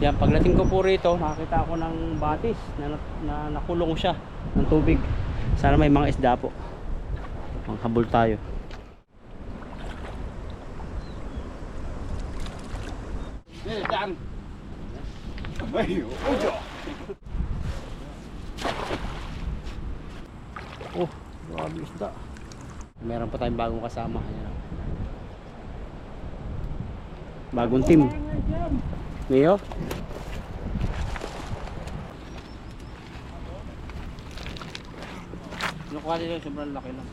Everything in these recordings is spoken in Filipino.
Yan, pagdating ko po rito, nakakita ako ng batis na nakulong siya ng tubig. Sana may mga isda po. Manghabol tayo. Oh, grabe isda. Meron pa tayong bagong kasama. Ayan. Bagong team. Niyo? Nakuha nila sobrang laki lang.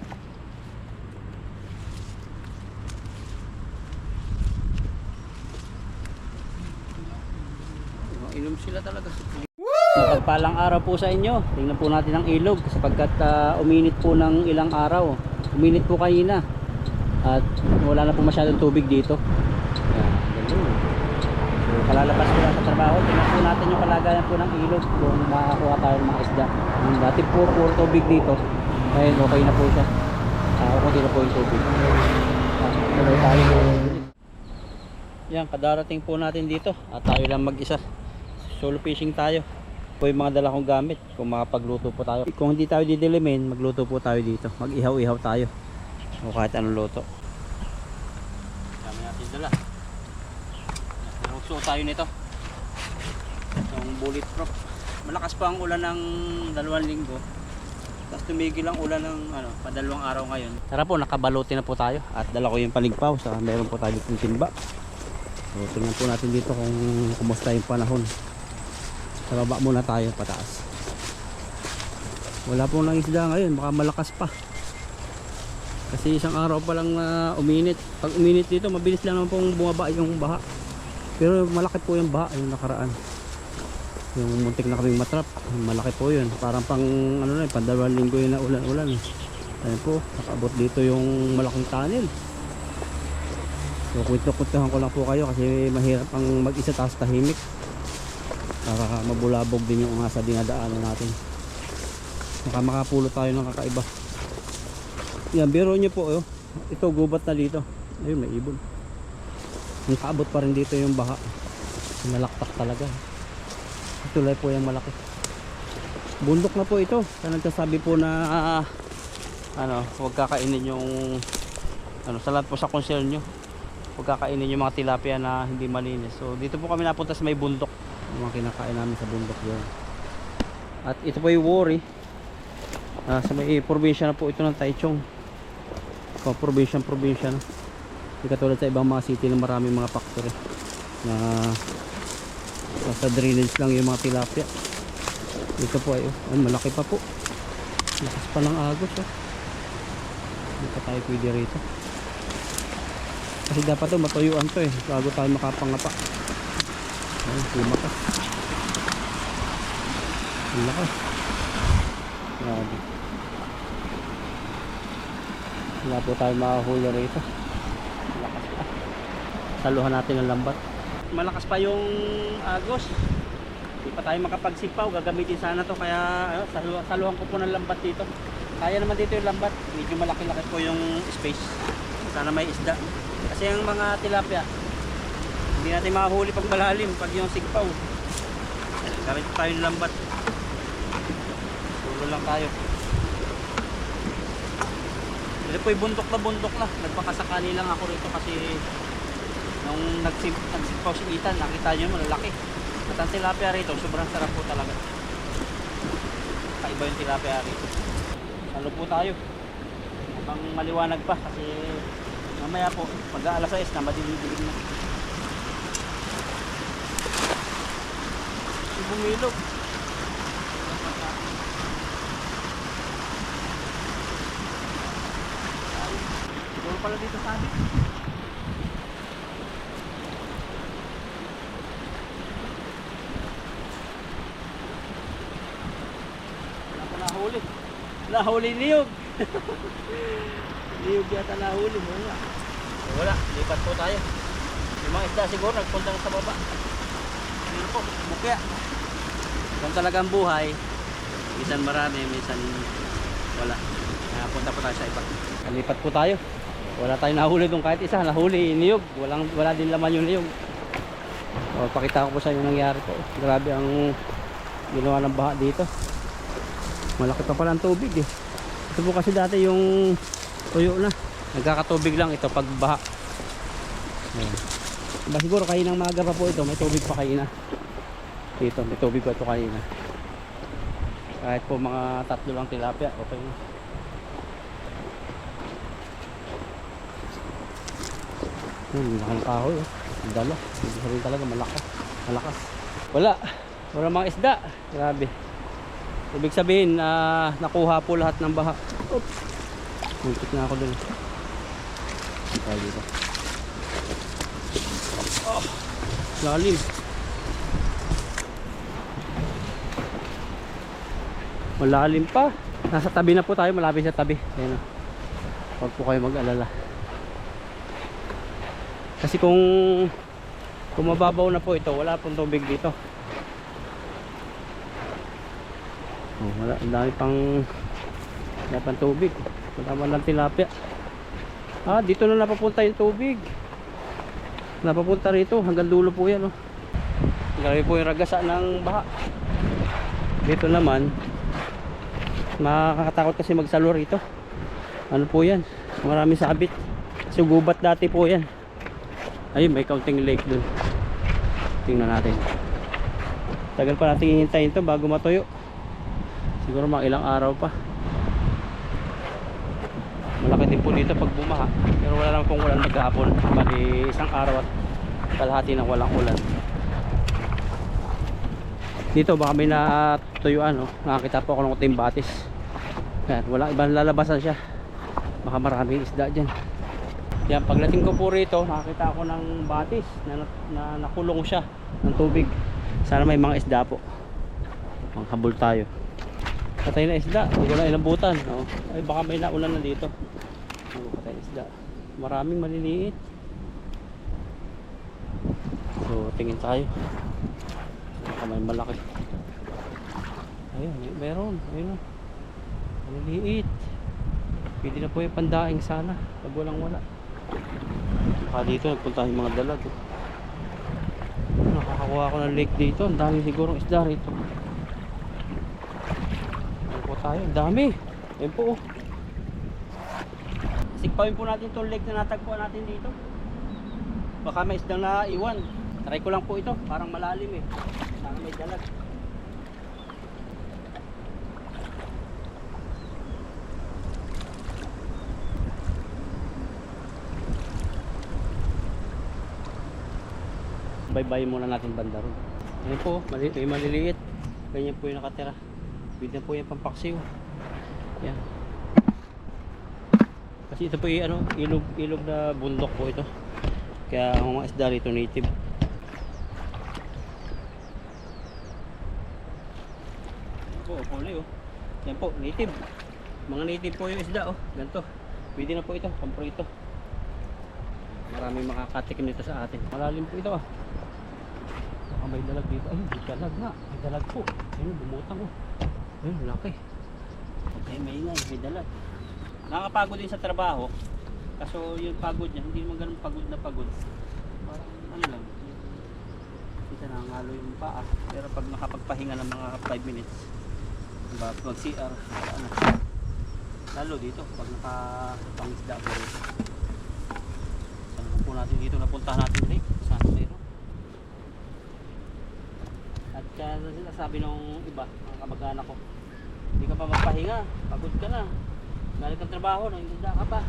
Inom sila talaga. Mapagpalang araw po sa inyo. Tingnan po natin ang ilog sapagkat uminit po ng ilang araw. Uminit po kanina. At wala na po masyadong tubig dito. Ayan, ganun. So, kalalabas ko lang sa trabaho. Tingnan po natin yung kalagayan po ng ilog kung makakuha tayo ng mga isda. Dati po puro tubig dito. Ngayon okay na po siya. Okay na po yung tubig. Tuloy tayo. Yan, kadarating po natin dito. At tayo lang mag-isa. Solo fishing tayo. Po yung mga dala kong gamit. Kung makapagluto po tayo. Kung hindi tayo didilimin, magluto po tayo dito. Mag-ihaw-ihaw tayo. O kahit anong luto. Dami natin dala. Narugso tayo nito. Itong bulletproof. Malakas pa ang ulan ng 2 linggo. Tapos tumigil ang ulan ng padalawang araw ngayon. Tara po, nakabaluti na po tayo. At dala ko yung paligpaw. Meron po tayo ditong timba. So, tingnan po natin dito kung kumusta yung panahon. Sa baba muna tayo, pataas. Wala pong nangisda ngayon, baka malakas pa. Kasi isang araw pa lang uminit. Pag uminit dito, mabilis lang naman pong bumaba yung baha. Pero malaki po yung baha, yung nakaraan. Yung muntik na kaming matrap, malaki po yun. Parang pang pang 2 linggo yun na ulan-ulan. Ayan po, nakaabot dito yung malaking tunnel. So kwento-kwentuhan ko lang po kayo kasi mahirap ang mag-isa tapos tahimik. Para mabulabog din yung sa dinadaanan natin. Makapulot tayo ng kakaiba. Yan, biro nyo po ito gubat na dito. Ayun, may ibon. Nakaabot pa rin dito yung baha. Nalaktak talaga. Tulay po yung malaki. Bundok na po ito. Kaya nagsasabi po na huwag kakainin yung sa lahat po sa concern nyo. Huwag kakainin yung mga tilapia na hindi malinis. So dito po kami napunta sa may bundok. Yung mga kinakain namin sa bundok yun. At ito po yung worry. Sa may probinsya na po ito ng Taichung. Probinsya. Hindi katulad sa ibang mga city na maraming mga factory na sa drainage lang yung mga tilapia. Ito po ay malaki pa po. Lakas pa ng agos. Hindi pa tayo pwede rito. Kasi dapat matuyuan to bago tayo makapangapa. Ayun, lumakas. Ang lakas. Grabe. Wala po tayo makahuli rito. Lakas pa. Saluhan natin ang lambat. Malakas pa yung agos. Hindi pa tayo makapagsipaw. Gagamitin sana to. Kaya saluhan ko po ng lambat dito. Kaya naman dito yung lambat. Medyo malaki-laki po yung space. Sana may isda. Kasi ang mga tilapia hindi natin makahuli pag malalim, pag yung sigpaw. Gamit tayo ng lambat. Tulo lang tayo. Ito po yung bundok na. Nagpakasakali lang ako rito kasi nung nagsigpaw si Ethan, nakita nyo malalaki. At ang tilapia rito, sobrang sarap po talaga. Kaiba yung tilapia rito. Salo po tayo. Habang maliwanag pa kasi mamaya po, pag alas 6 na, madilim-dilim na. Bumilog. Siguro pala dito sa amin. Wala ko nahuli. Nahuli niyog. Niyog yata nahuli. Wala. Lipat po tayo. Yung mga isda siguro nagpunta sa baba. Dito po, bukya. Kung talagang buhay, minsan marami, minsan wala. Punta po tayo sa iba. Lipat po tayo. Wala tayong nahuli doon kahit isa. Nahuli, niyog. Wala din laman yung niyog. O, pakita ko po sa inyo nangyari po. Grabe ang ginawa ng baha dito. Malaki pa pala ang tubig eh. Ito po kasi dati yung tuyo na. Nagkakatubig lang ito pag baha. Ayan. Diba siguro kaninang maaga pa po ito, may tubig pa kanina. Dito, may tubig pa ito kanina. Kahit po mga 3 lang tilapia, okay na. Laki ng kahoy oh. Ang dalo. Hindi sabihin talaga malakas. Wala mga isda. Grabe. Ibig sabihin nakuha po lahat ng baha. Oops. Muntik na ako dun. Tayo dito. Oh, lalim. Malalim pa. Nasa tabi na po tayo, malapit sa tabi. Ayan. Huwag po kayo mag-alala. Kasi kung mababaw na po ito, wala pong tubig dito. Oh, wala, ang dami pang tubig. Wala lang tilapia. Dito na napapunta yung tubig. Napapunta rito, hanggang dulo po yan. Oh. Grabe po yung ragasa ng baha. Dito naman, makakatakot kasi magsalo rito. Ano po yan? Marami sabit. Sugubat dati po yan. Ayun, may kaunting lake dun. Tingnan natin. Tagal pa natin hihintayin to bago matuyo. Siguro mga ilang araw pa. Malaki din po dito pag bumaha. Pero wala naman pong ulan maghapon. Bali isang araw at kalahati ng walang ulan. Dito baka may natuyuan. Oh. Nakakita po ako ng kuting batis. Yan, wala ibang lalabasan siya. Baka maraming isda dyan. Yan, pagdating ko po rito, nakakita ako ng batis na nakulong siya ng tubig. Sana may mga isda po. Manghabol tayo. Patay na isda, hindi ko na inabutan. No? Ay, baka may naulan na dito. Patay na isda. Maraming maliliit. So, tingin tayo. Baka may malaki. Ayun, meron. Ayun. Maliliit. Pwede na po yung pandaing sana. Pag walang wala. Baka dito nagpunta yung mga dalag. Nakakakuha ako ng lake dito. Ang dami sigurong isda rito. Ano po tayo? Ang dami. Ayun po. Sikpawin po natin itong lake na natagpuan natin dito. Baka may isdang na iwan. Try ko lang po ito. Parang malalim eh. Sana may dalag. Baybayin muna natin banda ron. Ayan po, may maliliit. Ganyan po yung nakatira. Pwede po yung pampaksiw. Yan. Kasi ito po yung ilog na bundok po ito. Kaya ang mga isda rito native. Yan po, puli oh. Yan po, native. Mga native po yung isda oh. Ganito. Pwede na po ito, pamprito. Maraming makakatikim dito sa atin. Malalim po ito ah. May dalag dito. Ay, may dalag nga. May dalag po. Ayun, bumutang oh. Ayun, laki. Okay, may dalag. Nakakapagod din sa trabaho. Kaso yung pagod niya, hindi naman ganun pagod na pagod. Parang ano lang. Kita nangalo yung paa. Pero pag nakapagpahinga ng mga 5 minutes, mag-CR, ano. Lalo dito, pag nakapangisda po rito. Saan po natin dito, napuntahan natin lake. Saan meron? At sabi nung iba, mga kamag-anak ko, hindi ka pa magpahinga, pagod ka na, galing kang trabaho, nanginda ka pa.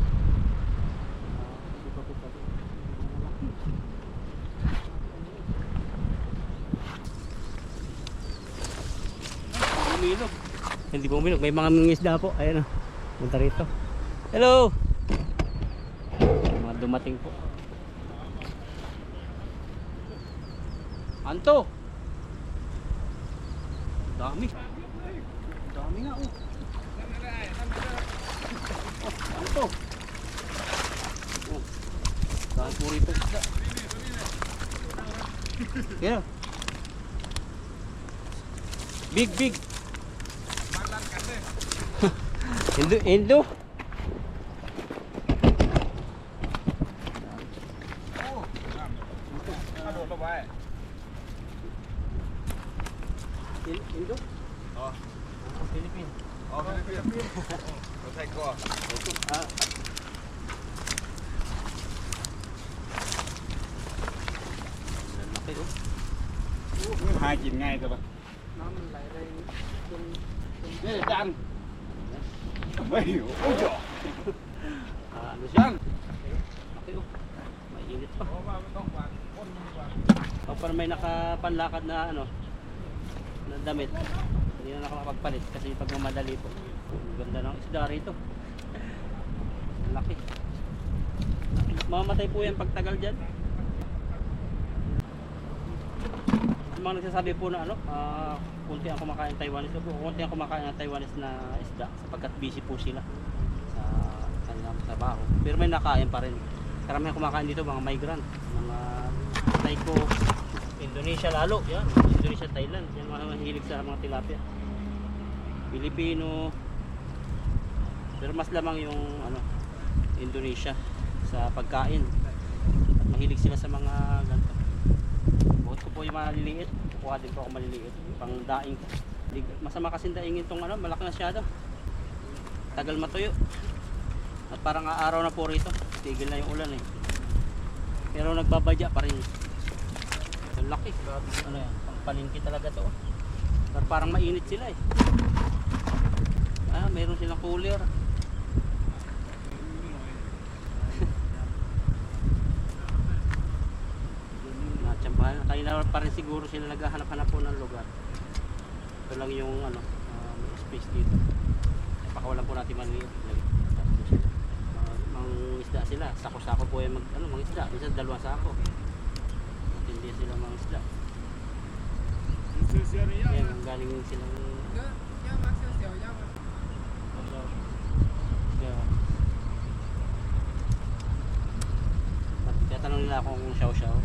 Umilog. Hindi po umilog, may mga isda po. Ayan o, punta rito. Hello! Mga dumating po. Anto! Dami. Dami nga oh. Ano to? Oh. Dami po rito isda. Kaya. Big. Indo. Indo? Oh. Philippine. Oh, Philippines. Oh, take off. Ah. Laki oh. Hai chìm ngay thôi bà. Đây là ăn. Ôi trời. Ano siya? Laki oh. Mainit pa. O parang may nakapanlakad na ano na damit. Hindi na nakakapagpalit kasi pag mamadali po. Ang ganda ng isda rito. Laki. Mamamatay po yan pagtagal dyan. Yung mga nagsasabi po na ano, kunti ang kumakain Taiwanese po, kunti ang kumakain ng Taiwanese na isda sapagkat busy po sila sa kanilang trabaho. Pero may nakain pa rin. Karamihan kumakain dito mga migrant, mga Taiko, Indonesia lalo, yan, Indonesia, Thailand, yan mga mahilig sa mga tilapia. Pilipino. Pero mas lamang yung ano, Indonesia sa pagkain. At mahilig sila sa mga ganito. Bukod ko po yung maliliit, kukuha din po ako maliliit, pang daing. Masama kasi daingin tong ano, malaki na masyado. Tagal matuyo. At parang araw na po rito, tigil na yung ulan eh. Pero nagbabadya pa rin. Ang laki. Ano yan, pang palingki talaga to. Pero parang mainit sila eh. Mayroon silang cooler. Natsambahan. Kanina pa rin siguro sila naghahanap-hanap po ng lugar. Ito lang yung ano, may space dito. Pakawalan po natin maliit. Mang isda sila. Sako-sako po yung mga isda. Minsan 2 sako. Hindi sila mga isda. Yan, ang galing silang tanong nila ako kung xiao-xiao.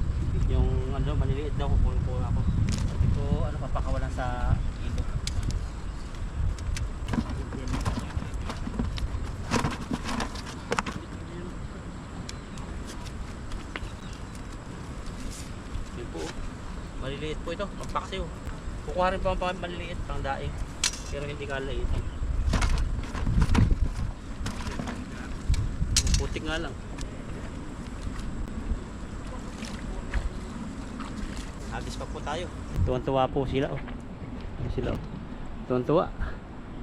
Yung ano, maliliit daw kukunin po ako. Sabi ko, ano, papakawalan sa ito. Yun po. Maliliit po ito, magpaksiw. Kukuha rin pa ang maliliit, pang daing. Pero hindi kalaitan. Putik nga lang. Agis pa po tayo. Tuwan-tuwa po sila oh. Sila oh. Tuwan-tuwa.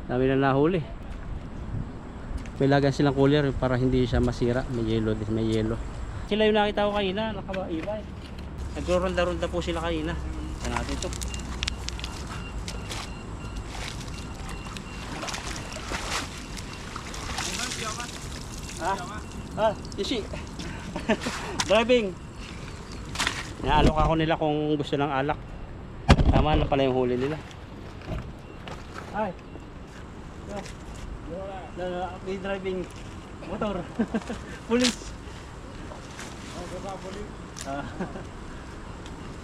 Dami na nahuli. May lagan silang cooler para hindi siya masira. May yelo, may yelo. Sila yung nakita ko kanina, nakaibay. Nagro-ronda-ronda po sila kanina. Saan natin ito? Ishi. Driving. Naalok ako nila kung gusto ng alak. Tama na pala yung huli nila. Ay. May driving motor. Police.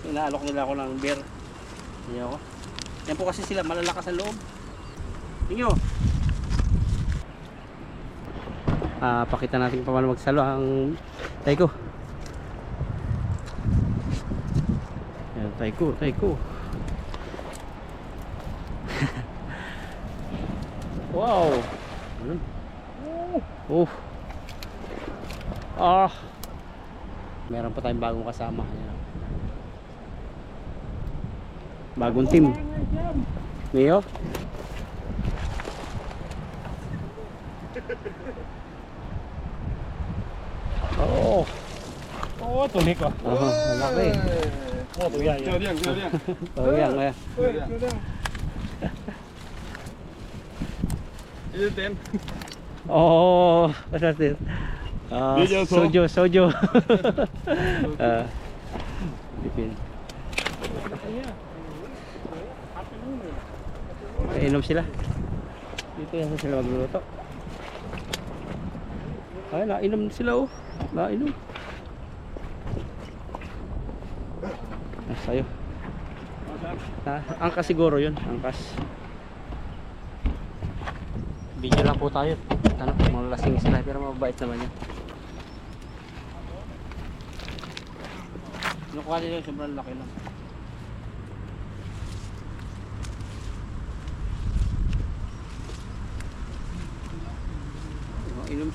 Inaalok nila ako ng beer. Ayaw ko. Yan po kasi sila malalakas sa loob. Tingyo. Pakita natin kung paano magsalo ang Taiko. Ayan, Taiko. Wow. Meron pa tayong bagong kasama. Ayan. Bagong team. Mio? Tulik ko. Malaki. Chưa điên. Kaya. Đi tên. What's this? Sojo. Inom sila. Dito yan sila magluluto. Ay, nainom sila oh. Nainom. Sa'yo. Angkas siguro yun. Angkas. Video lang po tayo. Ano, malalasing sila pero mabait naman yan. Kinukuha nila yung sobrang laki lang.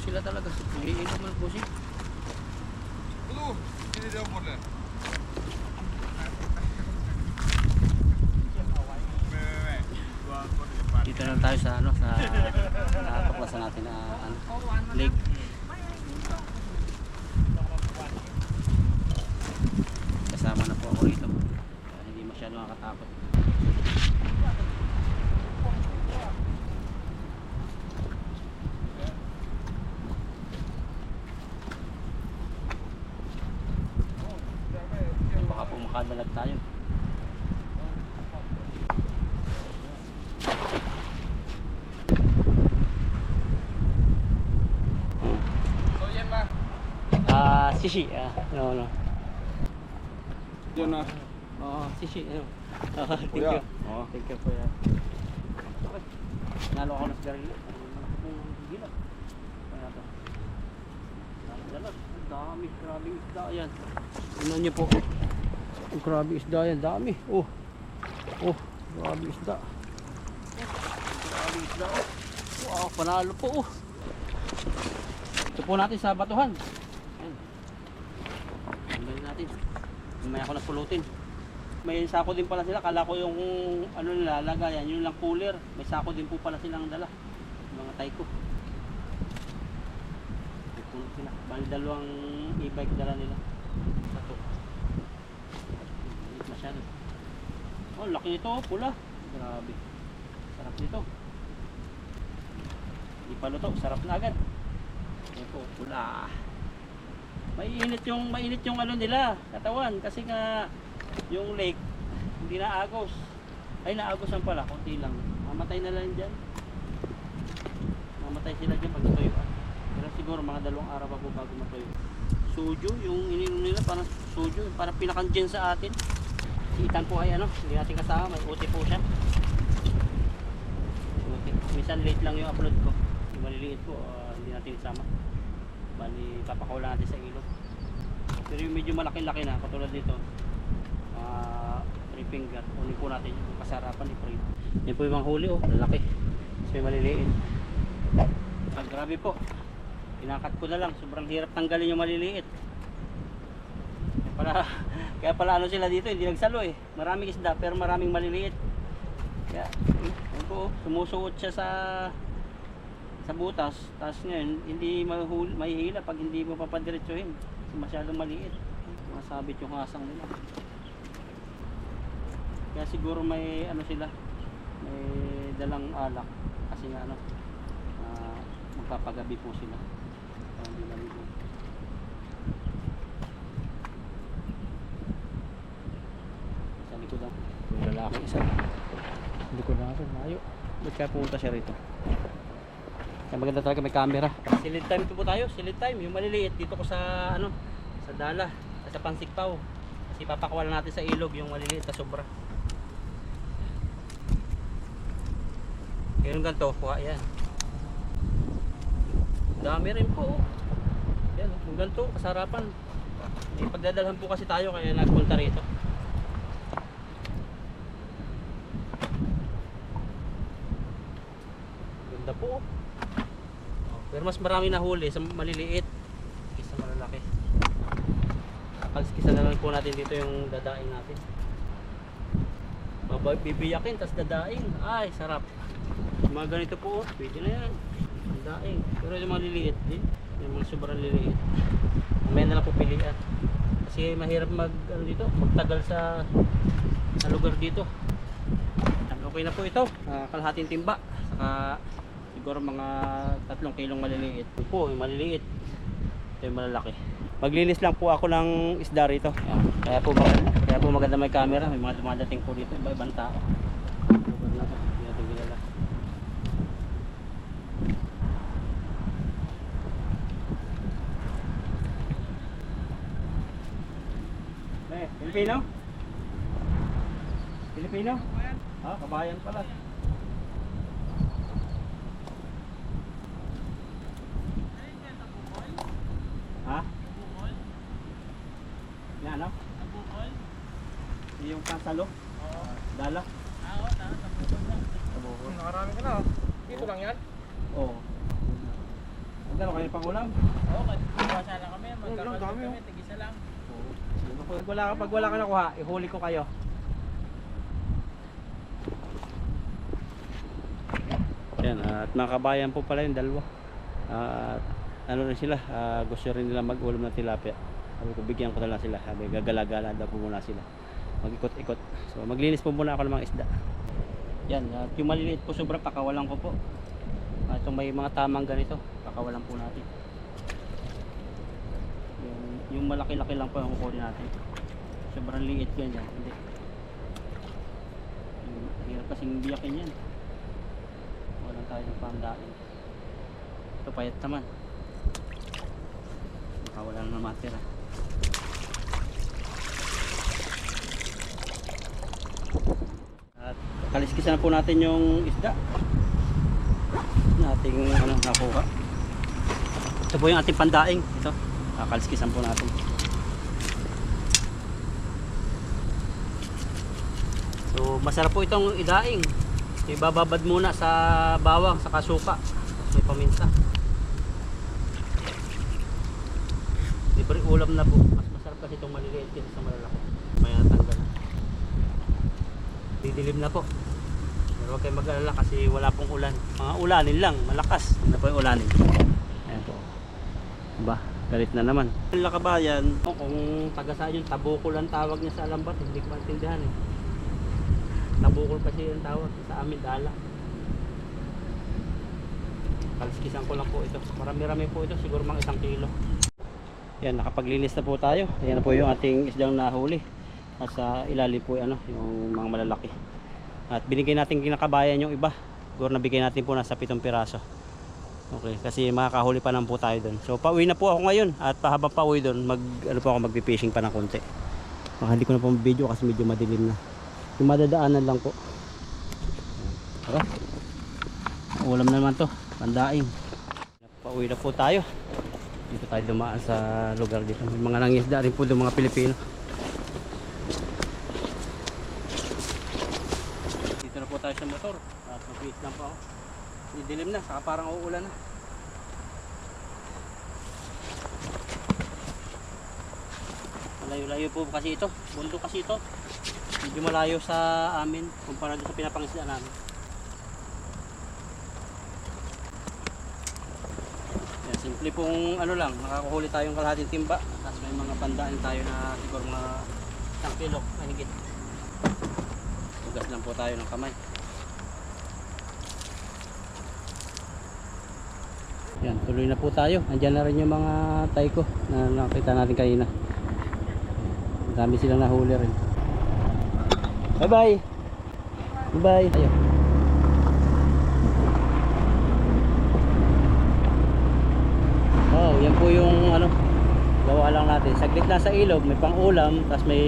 sila talaga. Umiinom ng pusi. Dito na tayo sa ano, sa tuklasan natin na ano, lake. Kasama na po ako rito. Hindi masyado nakakatakot. Baka po makadalag tayo. Sishi. No. Yun na. Sishi. Thank Kuya. you. Thank you kuya. Okay. Nalo ako ng sigarilyo. Malaki pong gilap. Kaya to. Dalag. Dami. Grabe isda yan. Tingnan niyo po. Grabe isda yan. Dami. Grabe isda. Grabe isda. Wow, panalo po. Ito po natin sa batuhan. Natin. May ako napulutin. May sako din pala sila. Kala ko yung ano nila lagayan, yun lang cooler. May sako din po pala silang dala. Mga taiko. May pulot sila. Bali dalawang e-bike dala nila. Ito. Masyado. Oh, laki nito. Pula. Grabe. Sarap nito. Hindi pa luto. Sarap na agad. Ito. Pula. Mainit yung ano nila, katawan kasi nga yung lake hindi na agos. Ay naagos ang pala, konti lang. Mamatay na lang diyan. Mamatay sila diyan pag natuyuan. Pero siguro mga 2 araw pa po bago matuyo. Sujo, yung ininom nila parang sujo, parang pinakandiyan sa atin. Si Itan po ay ano, hindi natin kasama, may uti po siya. Uti. Minsan late lang yung upload ko. Yung maliliit po, hindi natin isama. Bali, papakaw natin sa ilog. Pero yung medyo malaki-laki na, katulad dito, 3 finger, unin po natin yung kasarapan ni Fred. Yan po yung mga huli, lalaki. Kasi may maliliit. Grabe po. Pinakat ko na lang, sobrang hirap tanggalin yung maliliit. Kaya pala ano sila dito, hindi nagsalo eh. Maraming isda, pero maraming maliliit. Kaya, yan po, sumusuot siya sa butas, tapos ngayon hindi mahihila pag hindi mo papadiretsuhin kasi masyadong maliit, masabit yung hasang nila. Kaya siguro may ano sila, may dalang alak kasi nga ano, magpapagabi po sila hindi maligo. Sa likod lang yung lalaki isa, likod natin mayo. Ba't kaya pumunta siya rito? Kaya maganda talaga may camera. Silid time po tayo, silid time. Yung maliliit dito ko sa ano, sa Dala, sa Pansikpaw. Kasi papakawalan natin sa ilog yung maliliit na sobra. Kaya yung ganito, kuha yan. Dami rin po. Yan, yung ganito, kasarapan. May pagdadalhan po kasi tayo kaya nagpunta rito. Ganda po. Pero mas marami nahuli sa maliliit kaysa malalaki. Kisa na lang po natin dito yung dadaing natin. Bibiyakin, tas dadaing. Ay, sarap. Mga ganito po, pwede na yan. Dadaing. Pero yung maliliit, yung mga sobrang liliit, may na lang po pilihan. Kasi mahirap magtagal sa lugar dito. Okay na po ito. Kalahating timba. Saka siguro mga 3 kilong maliliit. Ito po, yung maliliit. Ito yung malalaki. Maglilis lang po ako ng isda rito. Kaya po maganda may camera. May mga dumadating po dito. Iba-ibang tao. Hindi natin kilala. Pilipino? Pilipino? Kabayan pala. Ha? Yan, no? Yung kasalo? Oo. Dala? Oo, dala. Nakarami ka na. Dito lang yan? Oo. Magkano kayo pang ulam? Oo, magkakasa lang kami. Magkakalit dami, kami, tig-isa lang. Pag wala ka nakuha, ihuli ko kayo. Yan, at mga kabayan po pala yung dalawa. At ano rin sila, gusto rin nila mag-ulam ng tilapia. Sabi ko, bigyan ko na lang sila. Sabi, gagala-gala daw po muna sila. Mag-ikot-ikot. So, maglinis po muna ako ng mga isda. Yan, at yung maliliit po sobra, pakawalan ko po. At itong may mga tamang ganito, pakawalan po natin. Yung malaki-laki lang po yung kukunin natin. Sobrang liit ganyan. Hindi. Hirap kasing biyakin yan. Walang tayo ng pangdain. Ito payat naman. Baka wala na matira. At kaliskisan na po natin yung isda. Nating nakuha. Ito po yung ating pandaing. Ito. Kaliskisan po natin. So masarap po itong idaing. Ibababad muna sa bawang, sa kasuka. May paminta. Libre ulam na po. Mas masarap kasi itong maliliit kaysa sa malalaki. May natanggal. Didilim na po. Pero huwag kayong mag-alala kasi wala pong ulan. Mga ulanin lang, malakas. Ano po yung ulanin? Ayan po. Ba, galit na naman. Ang lakabayan, kung taga saan yung tabukol ang tawag niya sa Alambat, hindi ko maintindihan eh. Tabukol kasi yung tawag sa amin, dala. Kaliskisan ko lang po ito. Marami-rami po ito, siguro mga 1 kilo. Yan, nakapaglinis na po tayo. Ayan na po yung ating isdang nahuli. At sa ilalim po yung mga malalaki. At binigay natin kinakabayan yung iba. Siguro nabigay natin po nasa 7 piraso. Okay, kasi makakahuli pa naman po tayo doon. So pauwi na po ako ngayon. At habang pauwi doon, magpi-fishing pa ng konti. Baka hindi ko na po video kasi medyo madilim na. Yung madadaanan lang po. Tara. Ulam na naman to, pandaing. Pauwi na po tayo. Dito tayo dumaan sa lugar dito. May mga nangisda rin po doon mga Pilipino. Dito na po tayo sa motor. At mag-wait lang po ako. Didilim na, saka parang uulan na. Malayo-layo po kasi ito. Bundok kasi ito. Medyo malayo sa amin kumpara doon sa pinapangisdaan namin. Yan, simple pong lang, nakakahuli tayong kalahating timba. Tapos may mga pandaan tayo na siguro mga 1 kilo, mahigit. Tugas lang po tayo ng kamay. Yan, tuloy na po tayo. Andiyan na rin yung mga taiko na nakita natin kanina. Dami silang nahuli rin. Bye bye. Bye bye. Ayo. Oh, yan po yung gawa lang natin. Saglit na sa ilog, may pang-ulam, tapos may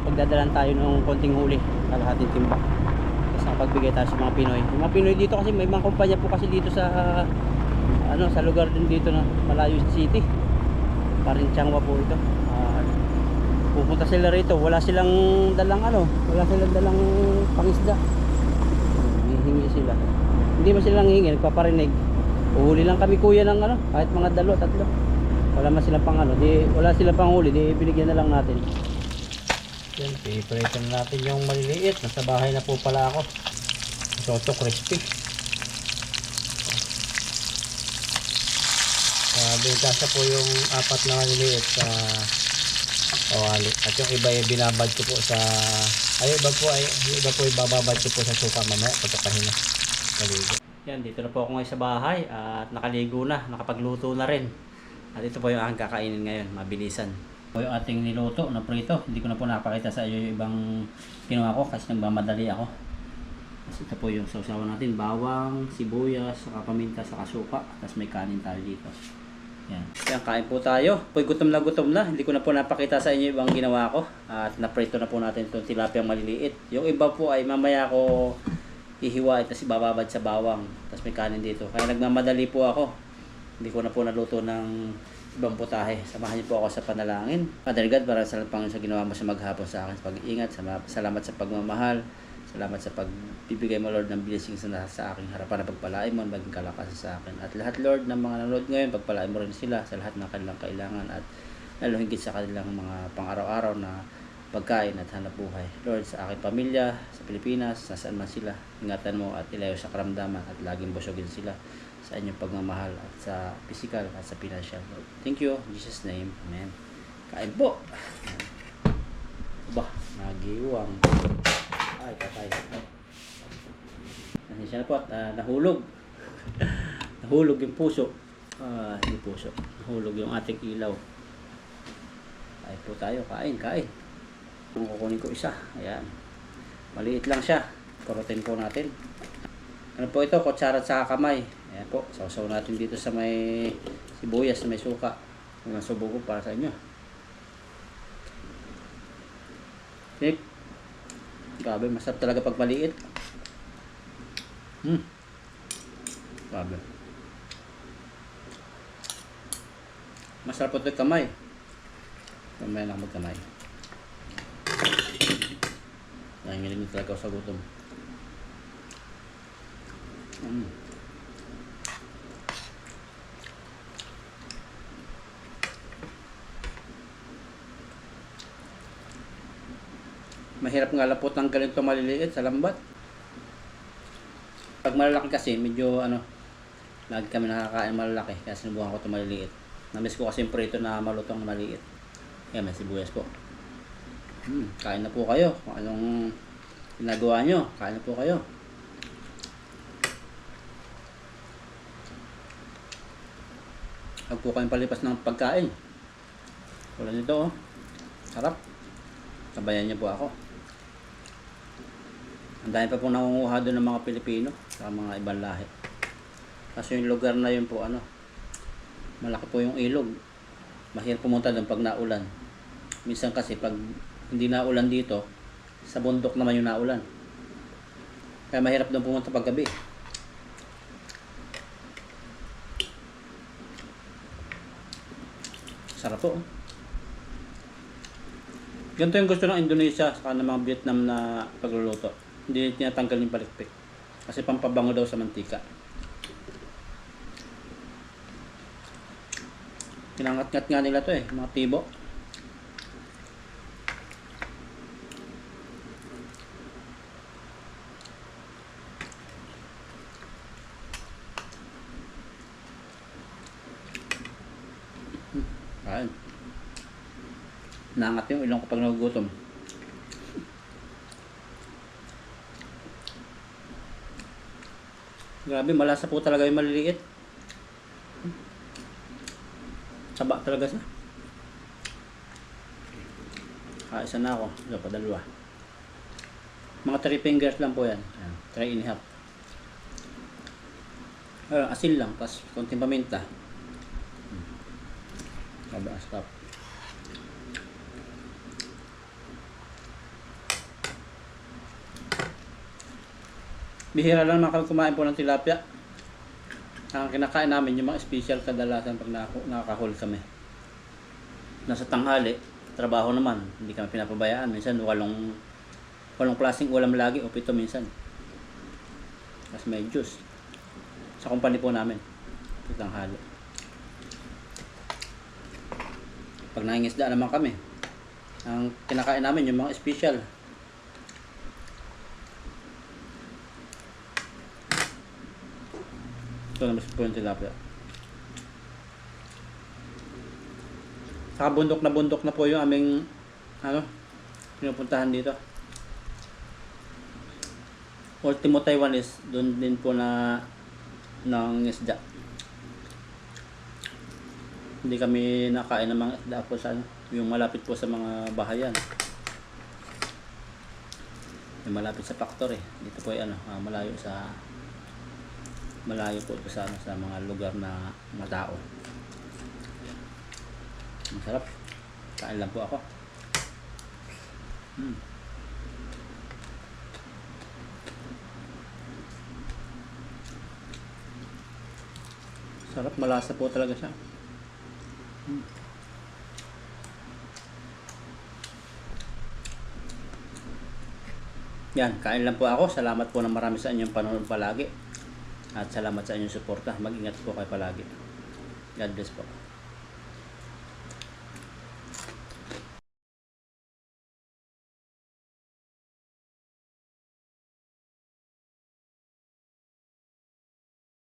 pagdadalan tayo ng konting huli, kalahating timba. Tapos nakapagbigay tayo sa mga Pinoy. Yung mga Pinoy dito kasi may mga kumpanya po kasi dito sa sa lugar din dito na malayo sa city. Parinchangwa po ito. Pupunta sila rito, wala silang dalang pangisda. Hihingi sila. Hindi man sila nanghihingi, nagpaparinig. Uhuli lang kami kuya ng kahit mga 2, 3. Wala man silang wala silang panghuli, di binigyan na lang natin. Yan, i-prepare natin yung maliliit. Nasa bahay na po pala ako. Soto crispy. Bigkasa po yung 4 na maliliit sa kawali. At yung iba ay binabad ko po sa iba po ibababad ko po sa suka mamaya pagkakahin na kaligo. Yan, dito na po ako ngayon sa bahay at nakaligo na, nakapagluto na rin. At ito po yung aking kakainin ngayon, mabilisan. Ito yung ating niluto na prito. Hindi ko na po napakita sa iyo yung ibang ginawa ko kasi nagmamadali ako. Tapos ito po yung sausawan natin, bawang, sibuyas, saka paminta, saka suka. Tapos may kanin tayo dito. Yan. Yan, kain po tayo. Po'y gutom na gutom na. Hindi ko na po napakita sa inyo ibang ginawa ko. At naprito na po natin itong tilapiyang maliliit. Yung iba po ay mamaya ko ihiwa. Tapos ibababad sa bawang. Tapos may kanin dito. Kaya nagmamadali po ako. Hindi ko na po naluto ng ibang putahe. Samahan niyo po ako sa panalangin. Father God, para sa pang sa ginawa mo sa maghapon sa akin. Pag-iingat. Salamat sa pagmamahal. Salamat sa pagbibigay mo, Lord, ng blessings na sa aking harapan na pagpalain mo, maging kalakasan sa akin. At lahat, Lord, ng mga nanonood ngayon, pagpalain mo rin sila sa lahat ng kanilang kailangan at lalo higit sa kanilang mga pang-araw-araw na pagkain at hanap buhay. Lord, sa aking pamilya, sa Pilipinas, nasaan man sila, ingatan mo at ilayo sa karamdaman at laging busogin sila sa inyong pagmamahal at sa physical at sa financial. Lord, thank you. In Jesus' name. Amen. Kain po. Ba, nagiwang. Ay, patay. Nasisya na po at nahulog. Nahulog yung puso. Hindi puso. Nahulog yung ating ilaw. Kain po tayo. Kain. Kung kukunin ko isa. Ayan. Maliit lang siya. Kurutin po natin. Ano po ito? Kutsara at saka kamay. Ayan po. Sausaw natin dito sa may sibuyas na may suka. Hanggang subo ko para sa inyo. Nick. Grabe, masarap talaga pag maliit. Grabe. Masarap po ito kamay. Kamay lang magkamay. Nanginginig talaga ako sa gutom. Mahirap nga lang po tanggalin ito maliliit sa lambat. Pag malalaki kasi, medyo lagi kami nakakain malalaki kaya sinubukan ko ito maliliit. Namiss ko kasi yung prito na malutong maliit. Kaya may sibuyas po. Kain na po kayo. Kung anong ginagawa nyo, kain na po kayo. Huwag po kayong palipas ng pagkain. Wala nito oh. Sarap. Sabayan niyo po ako. Ang dami pa pong nangunguha doon ng mga Pilipino sa mga ibang lahi. Kasi yung lugar na yun po malaki po yung ilog. Mahirap pumunta doon pag naulan. Minsan kasi pag hindi naulan dito, sa bundok naman yung naulan. Kaya mahirap doon pumunta pag gabi. Sarap po. Ganito yung gusto ng Indonesia saka ng mga Vietnam na pagluluto. Hindi tinatanggal yung palikpik. Kasi pampabango daw sa mantika. Pinangat-ngat nga nila to mga tibo. Kain. Nangat yung ilong kapag nagugutom. Grabe, malasa po talaga yung maliliit. Saba talaga siya. Isa na ako. Ito pa dalawa. Mga 3 fingers lang po yan. 3 and a half. Asin lang. Tapos konting paminta. Grabe, asarap. Bihira lang naman kumain po ng tilapia. Ang kinakain namin yung mga special kadalasan pag nakakahol kami. Nasa tanghali, trabaho naman, hindi kami pinapabayaan. Minsan walong klaseng ulam lagi o 7 minsan. Tapos may juice. Sa company po namin, sa tanghali. Pag nangingisda naman kami, ang kinakain namin yung mga special. Ito naman po yung tilapia. Saka bundok na po yung aming pinupuntahan dito. Ultimo Taiwanese, doon din po na ng isda. Hindi kami nakain ng mga isda po sa yung malapit po sa mga bahayan. Yung malapit sa factory. Dito po ay malayo po ito sa mga lugar na mga tao. Masarap. Kain lang po ako. Sarap, malasa po talaga siya. Yan, kain lang po ako. Salamat po ng marami sa inyong panonood palagi. At salamat sa inyong suporta. Mag-ingat po kayo palagi. God bless po.